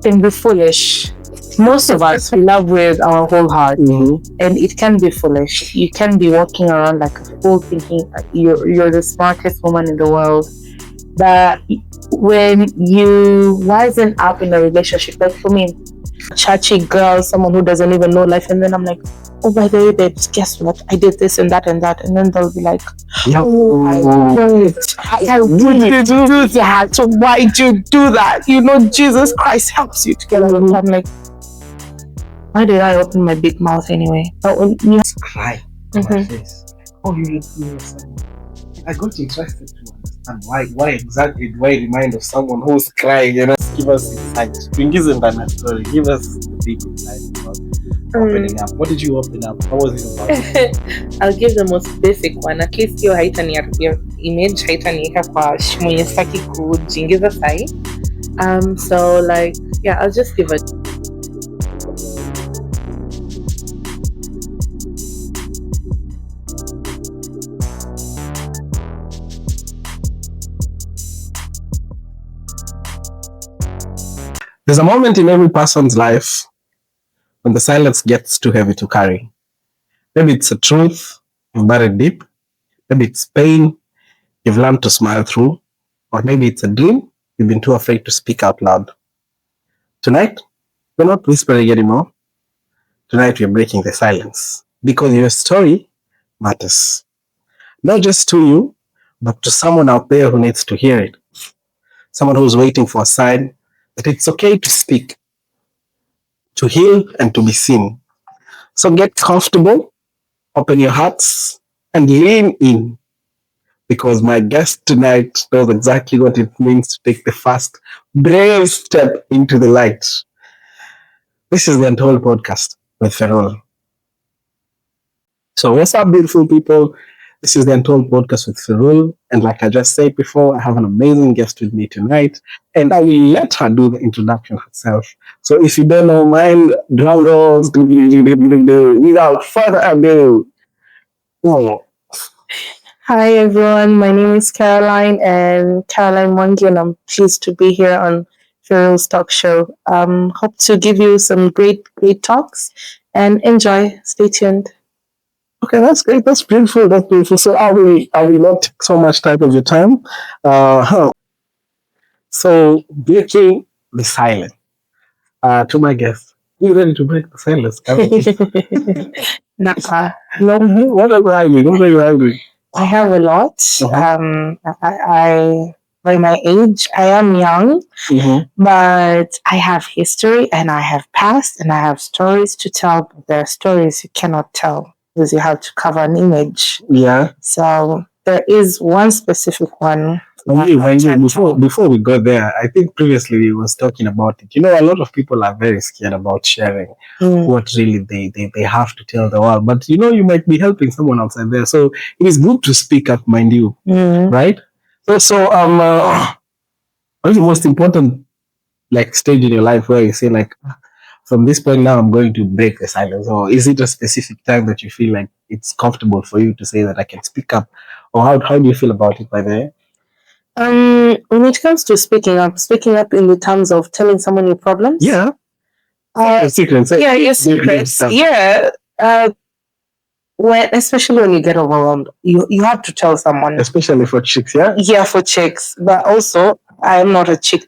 Can be foolish. Most of us we love with our whole heart, and it can be foolish. You can be walking around like a fool, thinking you're the smartest woman in the world. But when you wisen up in a relationship, like for me, a churchy girl, someone who doesn't even know life, and then I'm like, oh, by the way, babes, guess what? I did this and that and that, and then they'll be like, oh, I really do that. So why do you do that? You know, Jesus Christ helps you to get out of it. I'm like, why did I open my big mouth anyway? Oh, you cry on my face. Oh, you know someone. I got interested to understand why exactly do I remind of someone who's crying, you know? Give us insight. Isn't that a story? Give us the big insight about opening up. What did you open up? What was it about? I'll give the most basic one. At least your image haitaniweka kwa mwenye sitaki kujiingiza sahi. So like, yeah, I'll just give it. There's a moment in every person's life when the silence gets too heavy to carry. Maybe it's a truth you've buried deep. Maybe it's pain you've learned to smile through. Or maybe it's a dream you've been too afraid to speak out loud. Tonight, we're not whispering anymore. Tonight, we're breaking the silence. Because your story matters. Not just to you, but to someone out there who needs to hear it. Someone who's waiting for a sign that it's okay to speak, to heal, and to be seen. So get comfortable, open your hearts, and lean in. Because my guest tonight knows exactly what it means to take the first brave step into the light. This is the Untold podcast with Ferule. So what's up, beautiful people? This is the Untold podcast with Ferule. And like I just said before, I have an amazing guest with me tonight. And I will let her do the introduction herself. So if you don't mind, drum rolls, without further ado. Oh. Hi everyone, my name is Caroline Mwangi, and I'm pleased to be here on Ferule's talk show. Hope to give you some great talks and enjoy. Stay tuned. Okay, that's great. That's beautiful. That's beautiful. So I will not take so much time of your time. So breaking the silence. To my guest, you ready to break the silence? No. What are you having? I have a lot. I by my age, I am young, but I have history and I have past and I have stories to tell. But there are stories you cannot tell because you have to cover an image. Yeah. So there is one specific one. Before we go there, I think previously we was talking about it. You know, a lot of people are very scared about sharing what really they have to tell the world. But you know, you might be helping someone outside there. So it is good to speak up, mind you. Right? So what is the most important like stage in your life where you say like, from this point now I'm going to break the silence? Or is it a specific time that you feel like it's comfortable for you to say that I can speak up? Or how do you feel about it, by the way? When it comes to speaking up in the terms of telling someone your problems. Yeah. Your secrets. Yeah, your secrets. Yeah. Especially when you get overwhelmed, you have to tell someone. Especially for chicks, yeah? Yeah, for chicks. But also, I am not a chick.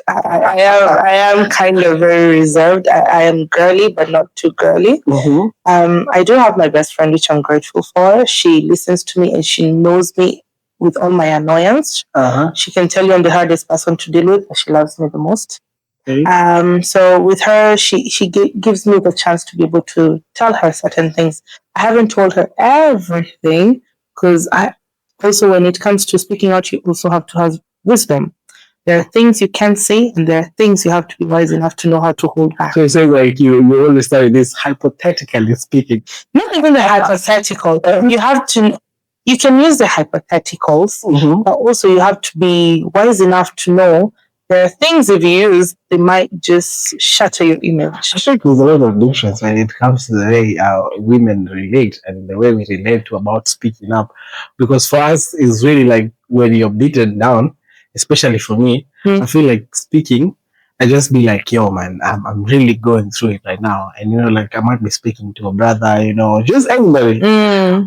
I am kind of very reserved. I am girly, but not too girly. I do have my best friend, which I'm grateful for. She listens to me and she knows me with all my annoyance. She can tell you I'm the hardest person to deal with, but she loves me the most. Okay. So with her, she gives me the chance to be able to tell her certain things. I haven't told her everything because I also, when it comes to speaking out, you also have to have wisdom. There are things you can say, and there are things you have to be wise enough to know how to hold back. So you say like you always start with this hypothetically speaking. Not even the hypothetical. You can use the hypotheticals, but also you have to be wise enough to know there are things if you use, they might just shatter your image. I think there's a lot of difference when it comes to the way women relate and the way we relate to about speaking up. Because for us, it's really like when you're beaten down, especially for me, I feel like speaking. I just be like, yo, man, I'm really going through it right now. And, like I might be speaking to a brother, just anybody.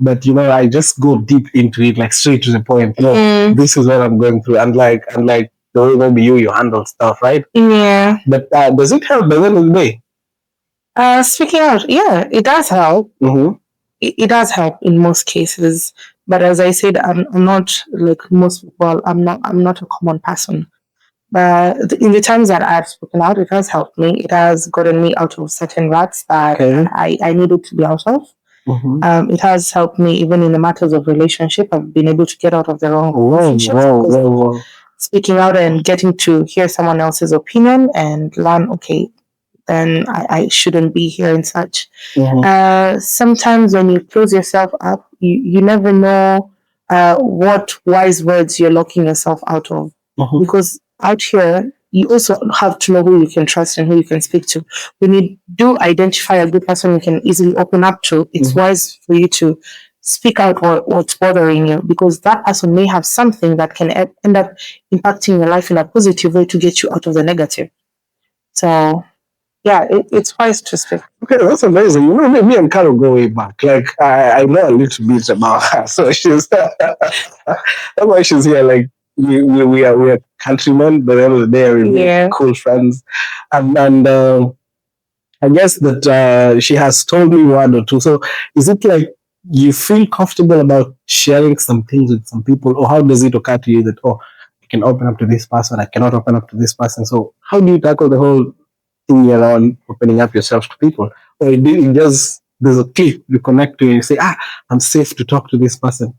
But, I just go deep into it, like straight to the point. This is what I'm going through. And like the way maybe you handle stuff, right? Yeah. But does it help by the end of the day? Speaking out, yeah, it does help. It does help in most cases. But as I said, I'm not like most people. I'm not a common person. But in the times that I've spoken out, it has helped me. It has gotten me out of certain ruts that I needed to be out of. It has helped me even in the matters of relationship. I've been able to get out of the wrong relationships because of speaking out and getting to hear someone else's opinion and learn, okay, then I shouldn't be here and such. Sometimes when you close yourself up, you never know what wise words you're locking yourself out of. Because out here, you also have to know who you can trust and who you can speak to. When you do identify a good person you can easily open up to, it's wise for you to speak out what's bothering you because that person may have something that can end up impacting your life in a positive way to get you out of the negative. So yeah, it's wise to speak. Okay, that's amazing. Me and Carol go way back. Like I know a little bit about her, so she's that's why she's here. Like we are countrymen, but at the end of the day, we're cool friends, and I guess that she has told me one or two. So is it like you feel comfortable about sharing some things with some people, or how does it occur to you that I can open up to this person, I cannot open up to this person? So how do you tackle the whole thing around opening up yourself to people, or it just there's a click you connect to and you say, I'm safe to talk to this person?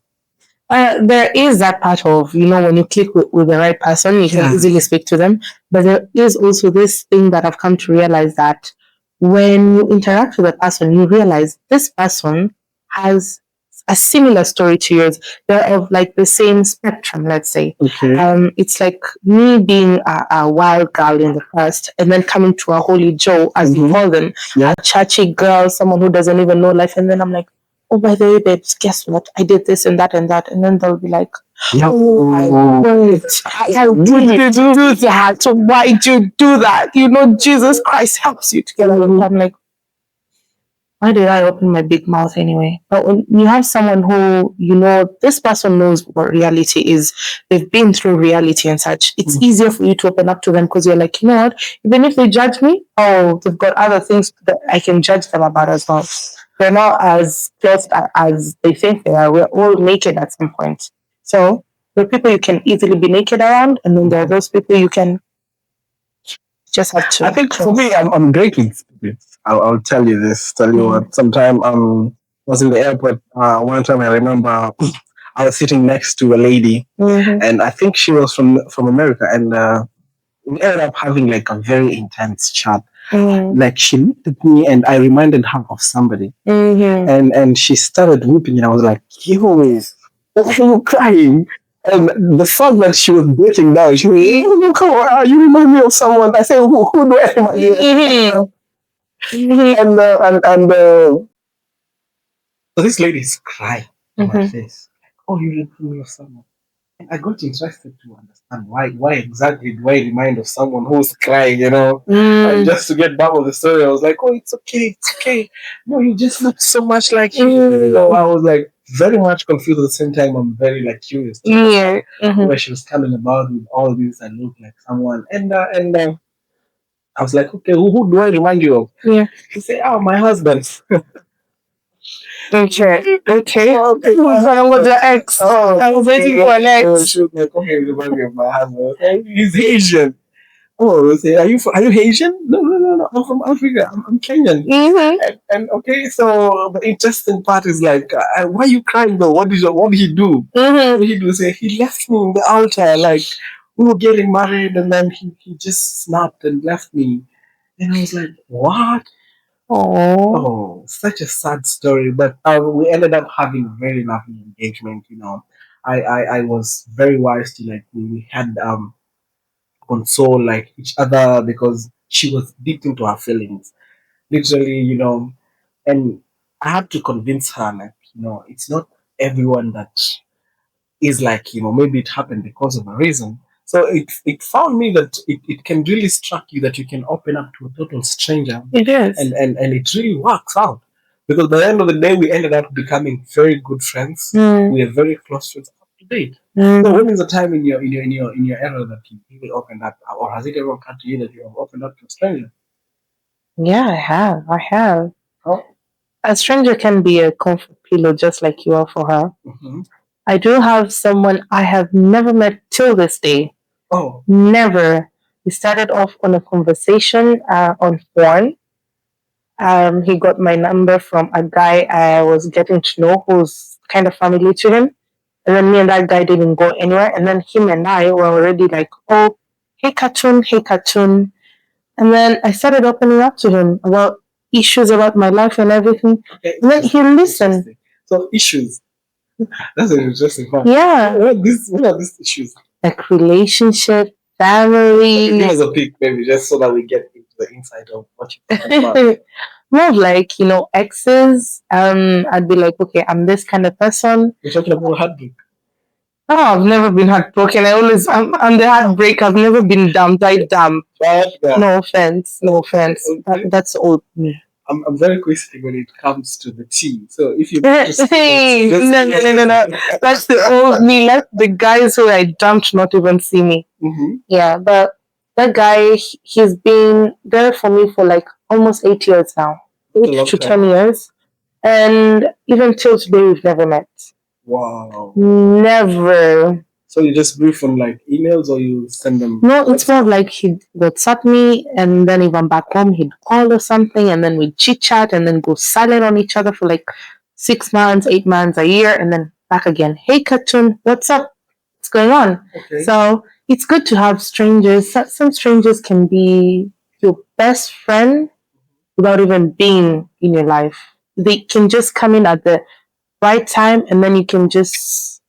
There is that part of, when you click with the right person, you can easily speak to them. But there is also this thing that I've come to realize that when you interact with a person, you realize this person has a similar story to yours. They're of like the same spectrum, let's say. Okay. It's like me being a wild girl in the past and then coming to a holy Joe, as you call them, a churchy girl, someone who doesn't even know life. And then I'm like, oh, by the way, babes, guess what? I did this and that and that. And then they'll be like, oh my God, I wouldn't do that. So why'd you do that? Jesus Christ helps you together. I'm like, why did I open my big mouth anyway? But when you have someone who, this person knows what reality is, they've been through reality and such, it's easier for you to open up to them because you're like, you know what? Even if they judge me, they've got other things that I can judge them about as well. They're not as close as they think they are. We're all naked at some point. So there are people you can easily be naked around, and then there are those people you can just have to. I think for me, I'm great with spirits. I'll tell you this. Tell you what. Sometime I was in the airport. One time I remember I was sitting next to a lady, and I think she was from America, and we ended up having like a very intense chat. Like she looked at me, and I reminded her of somebody, and she started weeping, and I was like, "You, why are you crying?" And the fact that she was breaking down, she was, oh, come on, you remind me of someone. I said, who do I remind you of? And so this lady is crying on my face. Like, oh, you remind me of someone. And I got interested to understand why exactly do I remind of someone who's crying, And just to get back of the story, I was like, oh, it's okay. No, you just look so much like him. So I was like very much confused at the same time. I'm very like curious where she was coming about with all this. I look like someone, and I was like, okay, who do I remind you of? He said, oh, my husband. Okay. Who's going with the ex? I was waiting for an ex. She was like, okay, remind me of my husband. He's Asian. Oh, say, are you Haitian? No. I'm from Africa. I'm Kenyan. And okay, so the interesting part is like, why are you crying though? What did he do? What did he do? Say he left me in the altar. Like we were getting married, and then he just snapped and left me. And I was like, what? Oh, such a sad story. But we ended up having a very lovely engagement. I was very wise to like we had console like each other because she was deep into her feelings, literally, and I had to convince her like, it's not everyone that is like, maybe it happened because of a reason. So it found me that it can really struck you that you can open up to a total stranger. It is. And it really works out. Because by the end of the day, we ended up becoming very good friends. We are very close friends up to date. So when is the time in your era that you really opened up, or has it ever occurred to you that you have opened up to a stranger? Yeah, I have. I have. Oh. A stranger can be a comfort pillow just like you are for her. Mm-hmm. I do have someone I have never met till this day. Oh. Never. We started off on a conversation on phone. He got my number from a guy I was getting to know who's kind of family to him. And then me and that guy didn't go anywhere. And then him and I were already like, oh, hey, cartoon, hey, cartoon. And then I started opening up to him about issues about my life and everything. Okay. And then he listened. So issues. That's an interesting part. Yeah. What are these issues? Like relationship, family. Okay, give us a peek, maybe, just so that we get into the inside of what you talk about. More like, exes. I'd be like, okay, I'm this kind of person. You're talking about heartbreak. Oh, I've never been heartbroken. I'm the heartbreak. I've never been dumped. I dump. No offense. No offense. That's old. I'm very quick when it comes to the tea. So if you hey, no. That's the old me. Let the guys who I dumped not even see me. Mm-hmm. Yeah, but that guy, he's been there for me for like almost 8 years now. 8 to 10 years. And even till today, we've never met. Wow. Never. So you just brief on like emails, or you send them? No, it's more like he'd WhatsApp me, and then if I'm back home, he'd call or something, and then we'd chit chat, and then go silent on each other for like 6 months, 8 months, a year, and then back again. Hey, cartoon, what's up? What's going on? Okay. So it's good to have strangers. Some strangers can be your best friend without even being in your life. They can just come in at the right time, and then you can just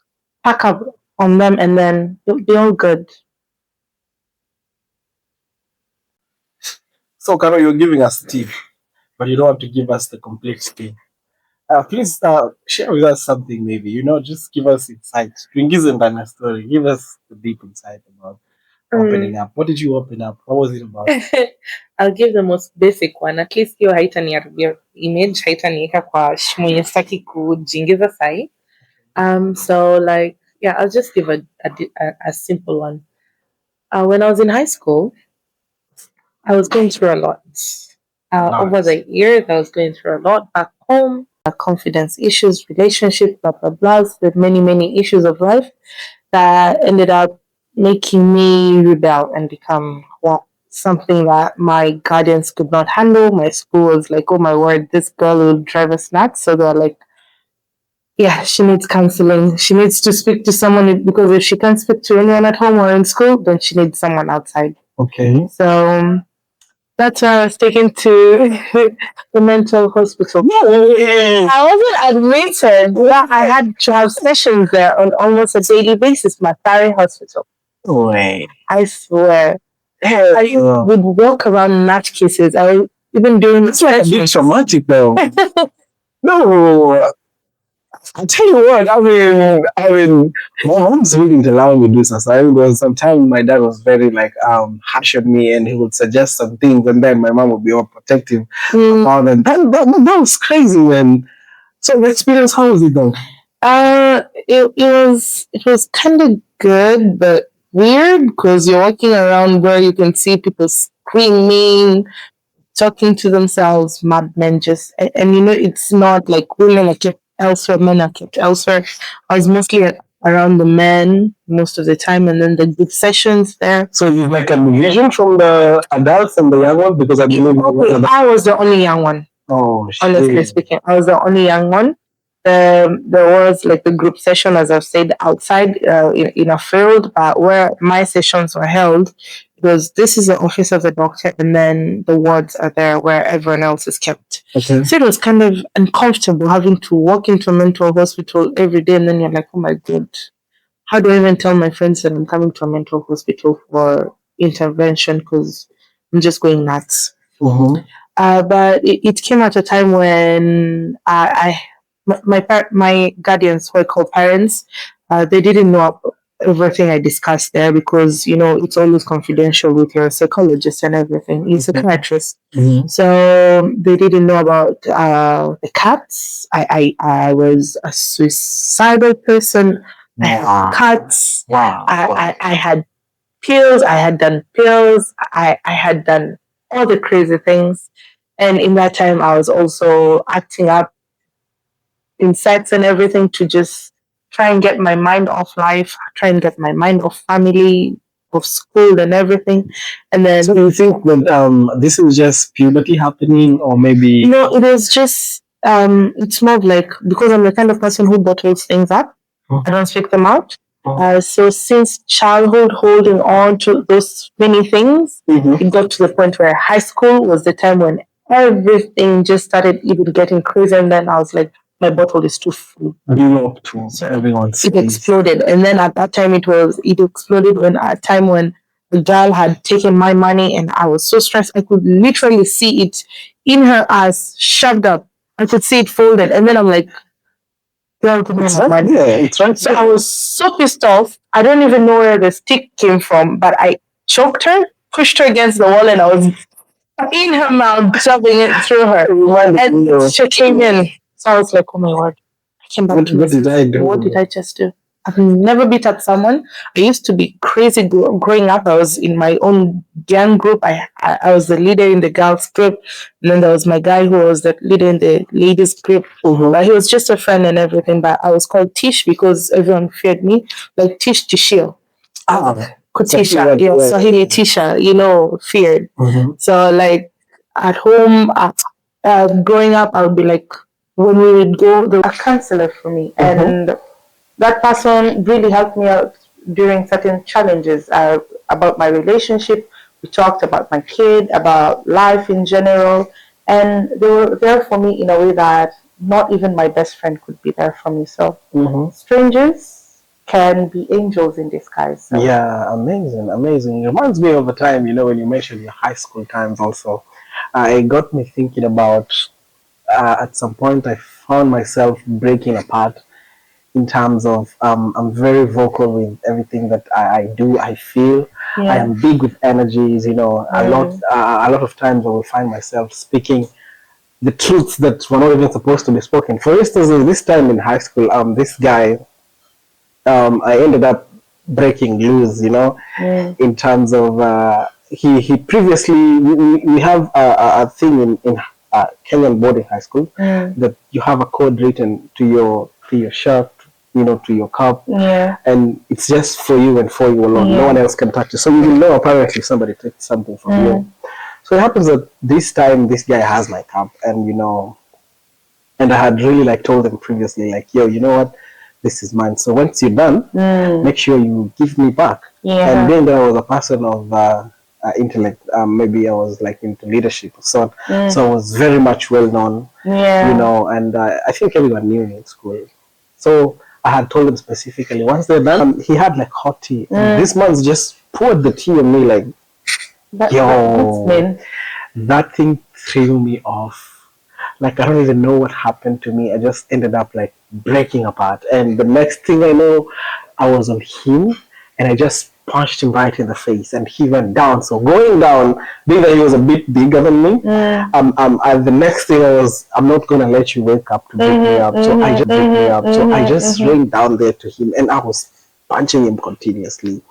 pack up on them, and then you'll be all good. So, Karo, you're giving us tea, but you don't want to give us the complete tea. Please share with us something, maybe. Just give us insight. Tuingize ndani ya story. Give us the deep insight about opening up. What did you open up? What was it about? I'll give the most basic one. At least hiyo haitaniharibia image, haitaniweka kwa shimo yenye sitaki kujiingiza sahi. So like, yeah, I'll just give a simple one. When I was in high school, I was going through a lot. Over the years, I was going through a lot back home. Confidence issues, relationship, blah blah blah. With many issues of life that ended up making me rebel and become something that my guardians could not handle. My school was like, oh my word, this girl will drive us nuts. So they're like, yeah, she needs counseling. She needs to speak to someone, because if she can't speak to anyone at home or in school, then she needs someone outside. Okay. So that's why I was taken to the mental hospital. Yeah. I wasn't admitted, but I had to have sessions there on almost a daily basis. My Matari Hospital. Wait. I swear. I would walk around nut cases. I was even doing It's like a bit traumatic though. No. I'll tell you what, I mean, my mom's willing to allow me to do something, because sometimes my dad was very like harsh on me, and he would suggest some things, and then my mom would be all protective about it. That was crazy, man. So the experience, how was it though? It was kind of good, but weird, because you're walking around where you can see people screaming, talking to themselves, madmen just, and it's not like women are kept elsewhere, men are kept elsewhere. I was mostly around the men most of the time, and then the group sessions there. So it's like a division from the adults and the young ones, because I believe I was the only young one. Oh, shit. Honestly speaking, I was the only young one. There was like the group session, as I've said, outside in a field, where my sessions were held, because this is the office of the doctor, and then the wards are there where everyone else is kept. Okay. So it was kind of uncomfortable having to walk into a mental hospital every day, and then you're like, oh my god, how do I even tell my friends that I'm coming to a mental hospital for intervention, because I'm just going nuts. Mm-hmm. But it came at a time when my guardians, who I call parents, They didn't know everything I discussed there because, it's always confidential with your psychologist and everything. He's a psychiatrist. So they didn't know about the cats. I was a suicidal person. I had cats. I had pills. I had done pills. I had done all the crazy things. And in that time, I was also acting up in sets and everything to just try and get my mind off life, try and get my mind off family, of school and everything. And then, So you think that this is just puberty happening, or maybe no, it is just it's more of like, because I'm the kind of person who bottles things up, I don't speak them out. So since childhood, holding on to those many things, it got to the point where high school was the time when everything just started even getting crazy, and then I was like, my bottle is too full. blew up to everyone's It face? exploded, and then at that time it exploded when at a time when the girl had taken my money, and I was so stressed. I could literally see it in her ass, shoved up. I could see it folded, and then I'm like, girl, give me my money. Yeah, it's right. So I was so pissed off. I don't even know where the stick came from, but I choked her, pushed her against the wall, and I was in her mouth, shoving it through her. And she came in. So I was like, oh my word. I came back to What did I do? What did I just do? I've never beat up someone. I used to be crazy growing up. I was in my own gang group. I was the leader in the girls group. And then there was my guy who was the leader in the ladies group. But he was just a friend and everything. But I was called Tish because everyone feared me. Like Tish Tishio. Kutisha. Yeah, Swahili Tisha, feared. So like at home, growing up, I would be like, when we would go, there was a counselor for me. And that person really helped me out during certain challenges about my relationship. We talked about my kid, about life in general. And they were there for me in a way that not even my best friend could be there for me. So strangers can be angels in disguise. So. Yeah, amazing, amazing. It reminds me of a time, when you mentioned your high school times also. It got me thinking about at some point I found myself breaking apart in terms of I'm very vocal with everything that I do, I feel. I am big with energies, a lot of times I will find myself speaking the truths that were not even supposed to be spoken. For instance, this time in high school, this guy, I ended up breaking loose, in terms of he previously we have a thing in Kenyan boarding high school that you have a code written to your shirt, to your cup, and it's just for you and for you alone. No one else can touch it. So you will know apparently somebody took something from you. So it happens that this time this guy has my cup, and and I had really like told him previously, like, yo, you know what? This is mine. So once you're done, make sure you give me back. And then there was a person of intellect. Maybe I was like into leadership or so. So I was very much well known, and I think everyone knew me in school. So I had told him specifically, once they're done, he had like hot tea. And this man's just poured the tea on me like, yo, that thing threw me off. Like, I don't even know what happened to me. I just ended up like breaking apart. And the next thing I know, I was on him and I just punched him right in the face and he went down. So going down, being that he was a bit bigger than me, the next thing I'm not going to let you wake up to break me up. So I just break me up. So I just ran down there to him and I was punching him continuously.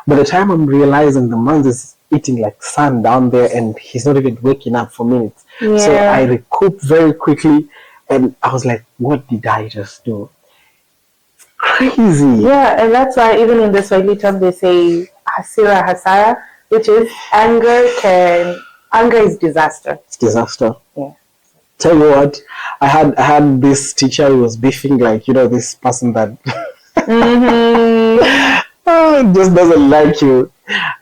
By the time I'm realizing the man is eating like sand down there and he's not even waking up for minutes. So I recouped very quickly and I was like, what did I just do? Crazy. Yeah, and that's why even in the Swahili term they say hasira hasara, which is anger is disaster. It's disaster. Yeah. Tell you what, I had this teacher who was beefing like, this person that just doesn't like you.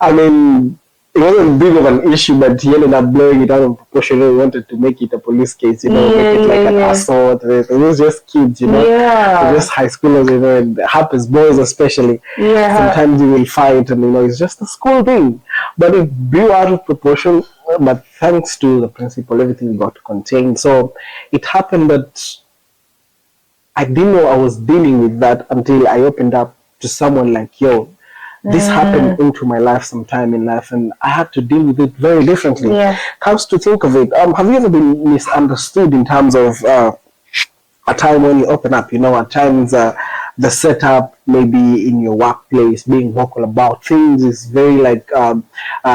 I mean, it wasn't big of an issue, but he ended up blowing it out of proportion. He wanted to make it a police case, make it like an assault. It was just kids, It was just high schoolers, and it happens, boys especially. Sometimes you will fight, and it's just a school thing. But it blew out of proportion. But thanks to the principal, everything got contained. So it happened that I didn't know I was dealing with that until I opened up to someone like, yo, this happened into my life sometime in life, and I had to deal with it very differently. Yeah. Comes to think of it, have you ever been misunderstood in terms of a time when you open up? At times the setup, maybe in your workplace, being vocal about things is very like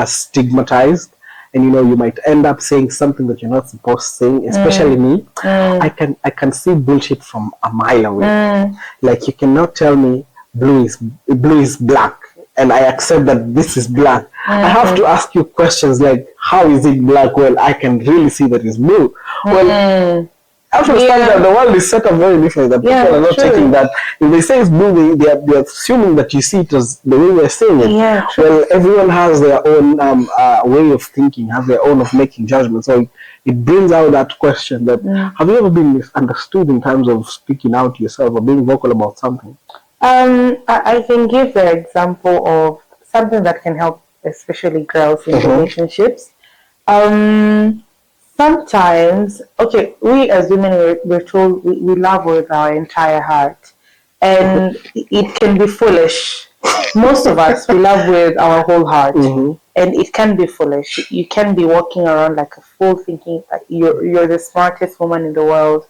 stigmatized, and you might end up saying something that you're not supposed to say. Especially me, I can see bullshit from a mile away. Like, you cannot tell me blue is black and I accept that this is black. I have to ask you questions like, how is it black? Well, I can really see that it's blue. Well, I have to understand that the world is set up very different. That people are not taking that. If they say it's blue, they're assuming that you see it as the way we're saying it. Yeah, well, everyone has their own way of thinking, have their own of making judgments. So it brings out that question that have you ever been misunderstood in terms of speaking out yourself or being vocal about something? I can give the example of something that can help, especially girls in relationships. Sometimes, okay, we as women, we're told we love with our entire heart, and it can be foolish. Most of us, we love with our whole heart, and it can be foolish. You can be walking around like a fool, thinking that you're the smartest woman in the world.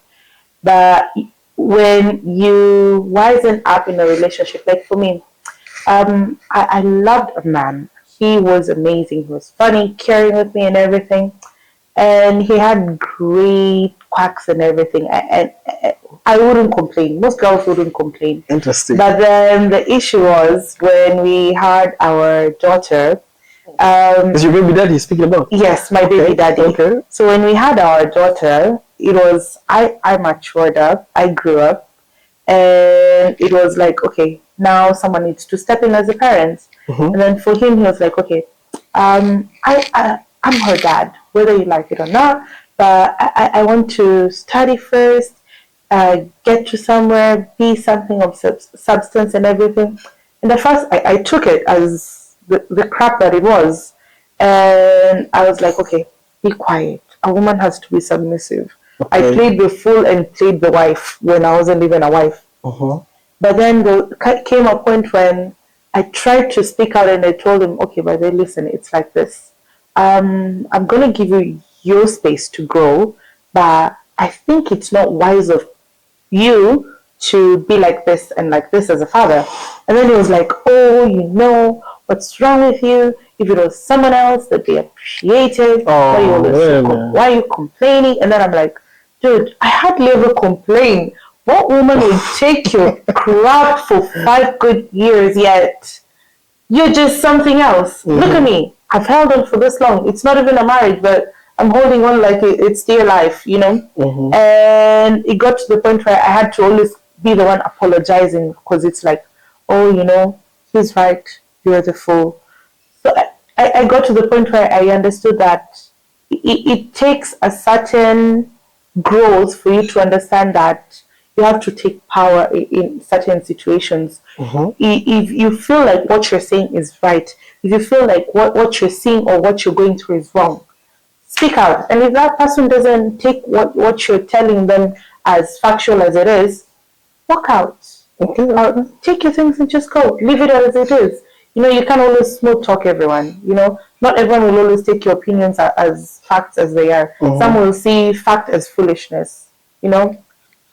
But when you wisen up in a relationship, like for me, I loved a man. He was amazing. He was funny, caring with me and everything. And he had great quacks and everything. And I wouldn't complain. Most girls wouldn't complain. Interesting. But then the issue was when we had our daughter. Is your baby daddy speaking about? Yes, my baby daddy. Okay. So when we had our daughter, it was I matured up, I grew up, and it was like, okay, now someone needs to step in as a parent. And then for him, he was like, okay, I'm her dad, whether you like it or not, but I want to study first, get to somewhere, be something of substance and everything. And at first, I took it as the crap that it was. And I was like, okay, be quiet. A woman has to be submissive. I played the fool and played the wife when I wasn't even a wife. But then there came a point when I tried to speak out and I told him, okay, but then listen, it's like this. I'm going to give you your space to grow, but I think it's not wise of you to be like this and like this as a father. And then he was like, oh, what's wrong with you? If it was someone else, that'd be appreciated. Why are you complaining? And then I'm like, dude, I hardly ever complain. What woman would take your crap for 5 good years yet? You're just something else. Look at me. I've held on for this long. It's not even a marriage, but I'm holding on like it's dear life, And it got to the point where I had to always be the one apologizing because it's like, oh, he's right. You're the fool. So I got to the point where I understood that it takes a certain growth for you to understand that you have to take power in certain situations. If you feel like what you're saying is right, if you feel like what you're seeing or what you're going through is wrong, speak out. And if that person doesn't take what you're telling them as factual as it is, walk out. Take your things and just go. Leave it as it is. You can't always smooth talk everyone. Not everyone will always take your opinions as facts as they are. Some will see fact as foolishness.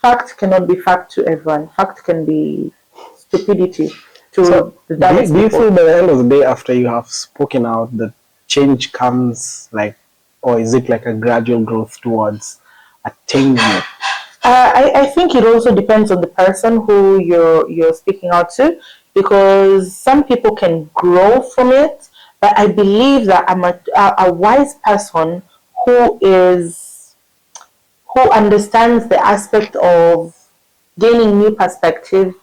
Fact cannot be fact to everyone. Fact can be stupidity to the dumbest Do you people. feel by the end of the day, after you have spoken out, that change comes or is it like a gradual growth towards attainment? I think it also depends on the person who you're speaking out to, because some people can grow from it, but I believe that a wise person who understands the aspect of gaining new perspective,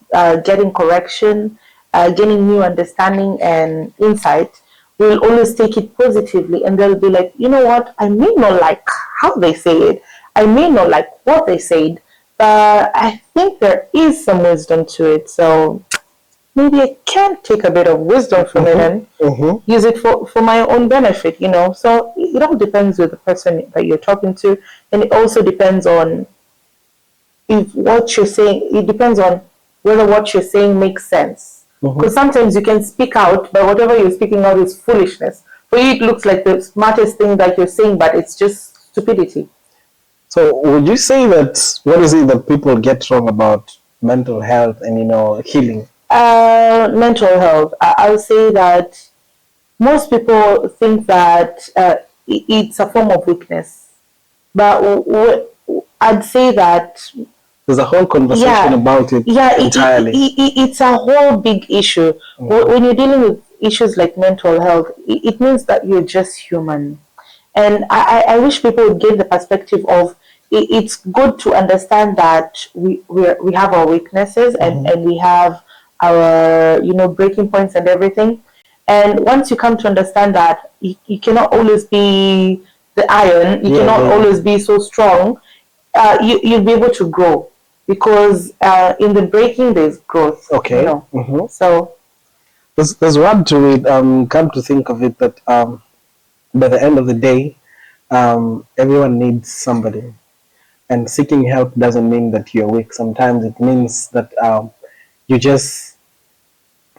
getting correction, gaining new understanding and insight, will always take it positively, and they'll be like, you know what, I may not like how they say it, I may not like what they said, but I think there is some wisdom to it, so maybe I can take a bit of wisdom from it and use it for my own benefit, So it all depends with the person that you're talking to, and it also depends on if what you're saying, it depends on whether what you're saying makes sense. Because sometimes you can speak out, but whatever you're speaking out is foolishness. For you, it looks like the smartest thing that you're saying, but it's just stupidity. So would you say that what is it that people get wrong about mental health and healing? Mental health. I'll say that most people think that it's a form of weakness, but I'd say that there's a whole conversation about it entirely. It's a whole big issue. When you're dealing with issues like mental health, it means that you're just human. And I wish people would get the perspective of it's good to understand that we have our weaknesses and we have our breaking points and everything. And once you come to understand that you cannot always be the iron, you cannot always be so strong, you'll be able to grow, because in the breaking there's growth. Okay. So there's one to read. Come to think of it, that by the end of the day, everyone needs somebody, and seeking help doesn't mean that you're weak. Sometimes it means that you're just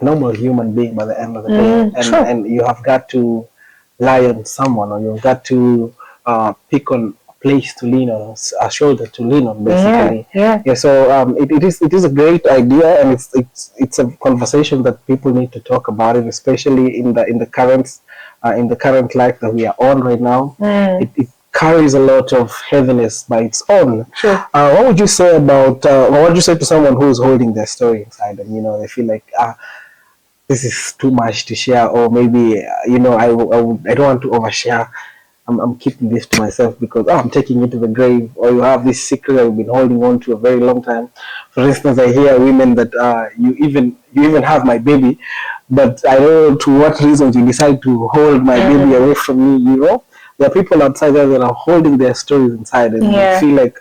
normal human being by the end of the day, and you have got to rely on someone, or you've got to pick on a place to lean on, a shoulder to lean on, basically. So it is a great idea, and it's a conversation that people need to talk about it, especially in the current life that we are on right now. It carries a lot of heaviness by its own. What would you say about what would you say to someone who's holding their story inside, and they feel like this is too much to share, or maybe I don't want to overshare. I'm keeping this to myself because I'm taking it to the grave. Or you have this secret I've been holding on to a very long time. For instance, I hear women that you even have my baby, but I don't know to what reasons you decide to hold my baby away from me. There are people outside there that are holding their stories inside, and they feel like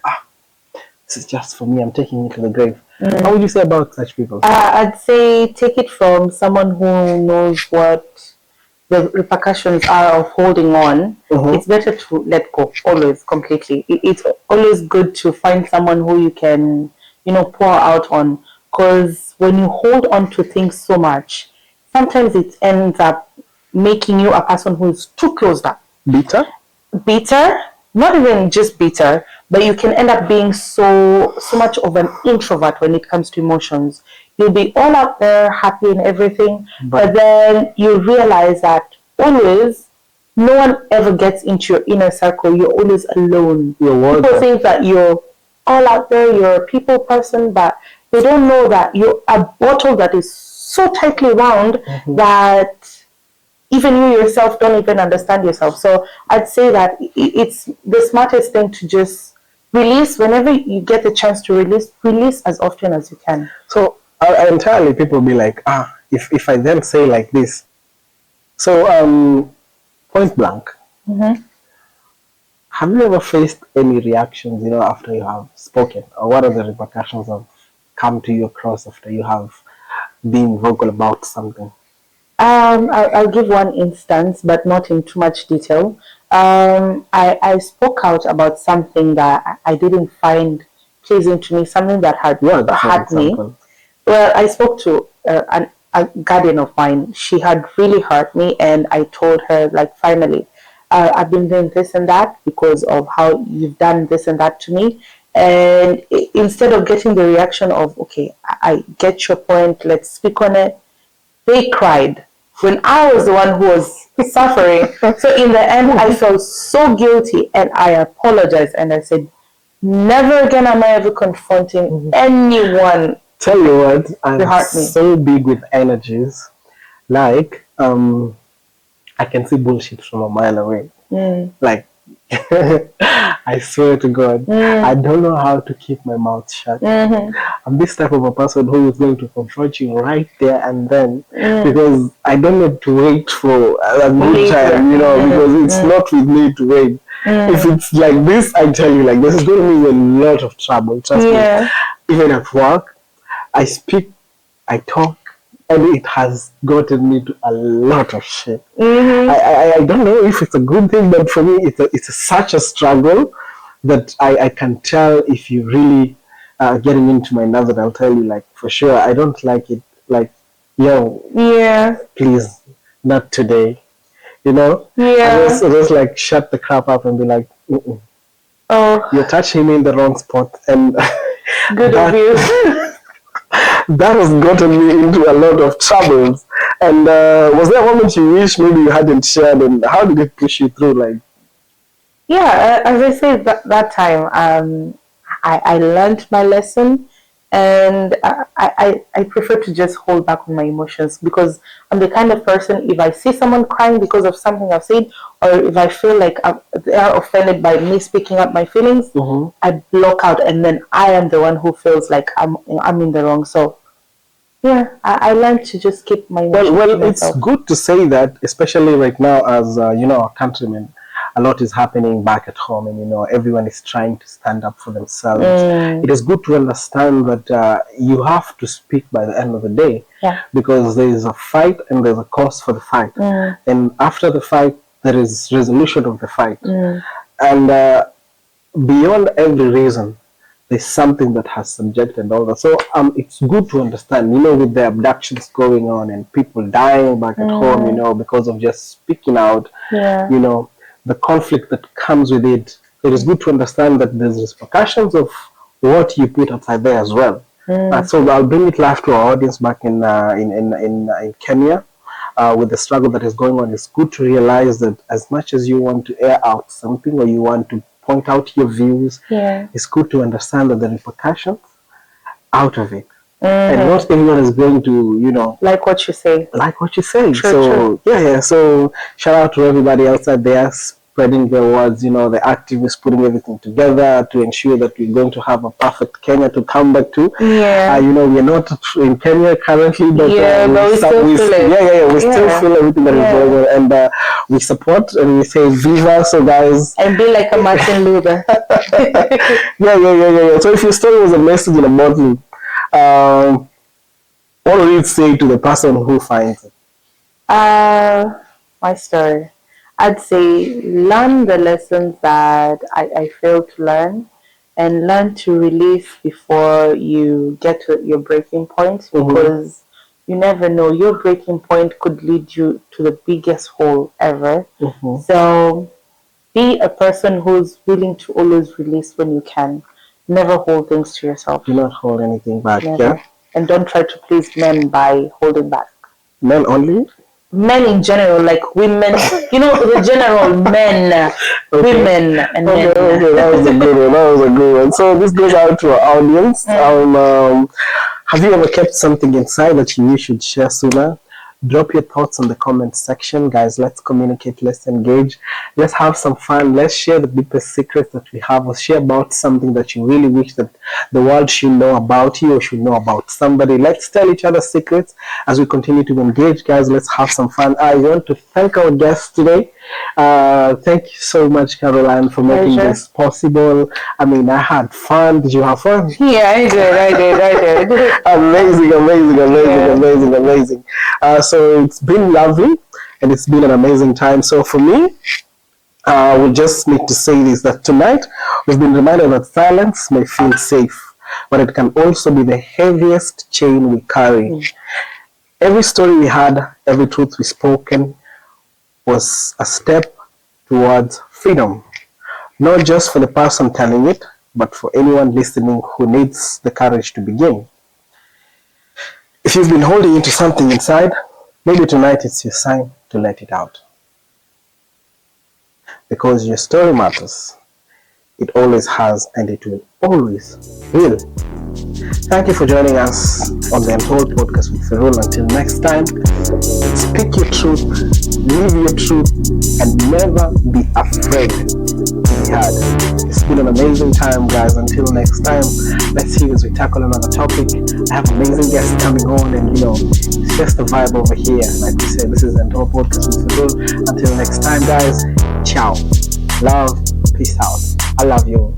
this is just for me. I'm taking it to the grave. How would you say about such people? I'd say take it from someone who knows what the repercussions are of holding on. It's better to let go, always, completely. It's always good to find someone who you can, pour out on. Because when you hold on to things so much, sometimes it ends up making you a person who is too closed up. Bitter, not even just bitter, but you can end up being so much of an introvert when it comes to emotions. You'll be all out there, happy and everything, but then you realize that always, no one ever gets into your inner circle. You're always alone. People think that you're all out there, you're a people person, but they don't know that you're a bottle that is so tightly wound that even you yourself don't even understand yourself. So I'd say that it's the smartest thing to just release whenever you get the chance to release as often as you can. So entirely people be like, if I then say like this, so point blank, have you ever faced any reactions, after you have spoken, or what are the repercussions of come to you across after you have been vocal about something? I'll give one instance, but not in too much detail. I spoke out about something that I didn't find pleasing to me, something that had hurt me. Well, I spoke to a guardian of mine. She had really hurt me, and I told her, like, finally, I've been doing this and that because of how you've done this and that to me. And instead of getting the reaction of, okay, I get your point, let's speak on it, they cried when I was the one who was suffering. So in the end, I felt so guilty, and I apologized, and I said, never again am I ever confronting anyone. Tell you what, I'm so big with energies. Like, I can see bullshit from a mile away. Like, I swear to God, I don't know how to keep my mouth shut. I'm this type of a person who is going to confront you right there and then, because I don't need to wait for a good time, because it's not with me to wait. If it's like this, I tell you, like, this is going to be a lot of trouble. Trust me. Even at work, I speak, I talk, and it has gotten me to a lot of shit. I don't know if it's a good thing, but for me, it's such a struggle that I can tell if you really getting into my nerves, and I'll tell you, like, for sure, I don't like it. Like, yo, Yeah. please, not today. You know? Yeah. I just like shut the crap up and be like, mm-mm. Oh, You're touching me in the wrong spot, and good of you. that has gotten me into a lot of troubles. And was there a moment you wish maybe you hadn't shared, and how did it push you through? Like, Yeah, as I said that time, I learned my lesson, and I prefer to just hold back on my emotions because I'm the kind of person, if I see someone crying because of something I've said, or if I feel like they are offended by me speaking up my feelings, I block out, and then I am the one who feels like I'm in the wrong. So yeah, I learned to just keep my emotions to well, it's myself. good to say that, especially right now, as our countrymen, a lot is happening back at home, and everyone is trying to stand up for themselves. It is good to understand that you have to speak by the end of the day, because there is a fight and there's a cause for the fight, and after the fight there is resolution of the fight, and beyond every reason there's something that has subject and all that. So it's good to understand, with the abductions going on and people dying back at home, because of just speaking out, the conflict that comes with it. It is good to understand that there's repercussions of what you put outside there as well. So I'll bring it live to our audience back in Kenya. With the struggle that is going on, it's good to realize that as much as you want to air out something, or you want to point out your views, it's good to understand that the repercussions out of it. And not everyone is going to, like what you say. Like what you say. True. Yeah. So shout out to everybody outside there spreading their words, the activists putting everything together to ensure that we're going to have a perfect Kenya to come back to. We're not in Kenya currently, but we still feel it. We still feel everything that is going on, and we support and we say viva. So guys, and be like a Martin Luther. Yeah. So if your story was a message in a bottle, what would it say to the person who finds it? My story, I'd say learn the lessons that I failed to learn, and learn to release before you get to your breaking point, because you never know, your breaking point could lead you to the biggest hole ever. So be a person who's willing to always release when you can. Never hold things to yourself. Do not hold anything back. Never. Yeah. And don't try to please men by holding back. Men only? Men in general, like women, the general men, women, and men. Okay, that was a good one. So this goes out to our audience. Have you ever kept something inside that you should share sooner? Drop your thoughts in the comments section, guys. Let's communicate, let's engage, let's have some fun, let's share the deepest secrets that we have, or share about something that you really wish that the world should know about you, or should know about somebody. Let's tell each other secrets as we continue to engage, guys. Let's have some fun. I want to thank our guests today. Thank you so much, Caroline, for making this possible. I mean, I had fun. Did you have fun? Yeah, I did. Amazing. So it's been lovely, and it's been an amazing time. So for me, we just need to say this, that tonight we've been reminded that silence may feel safe, but it can also be the heaviest chain we carry. Every story we had, every truth we spoken was a step towards freedom, not just for the person telling it, but for anyone listening who needs the courage to begin. If you've been holding into something inside, maybe tonight it's your sign to let it out. Because your story matters. It always has, and it will always will. Thank you for joining us on the Untold podcast with Ferule. Until next time, speak your truth, live your truth, and never be afraid to be heard. It's been an amazing time, guys. Until next time, let's see as we tackle another topic. I have amazing guests coming on, and it's just the vibe over here. Like we said, this is the Untold podcast with Ferule. Until next time, guys, ciao. Love, peace out. I love you.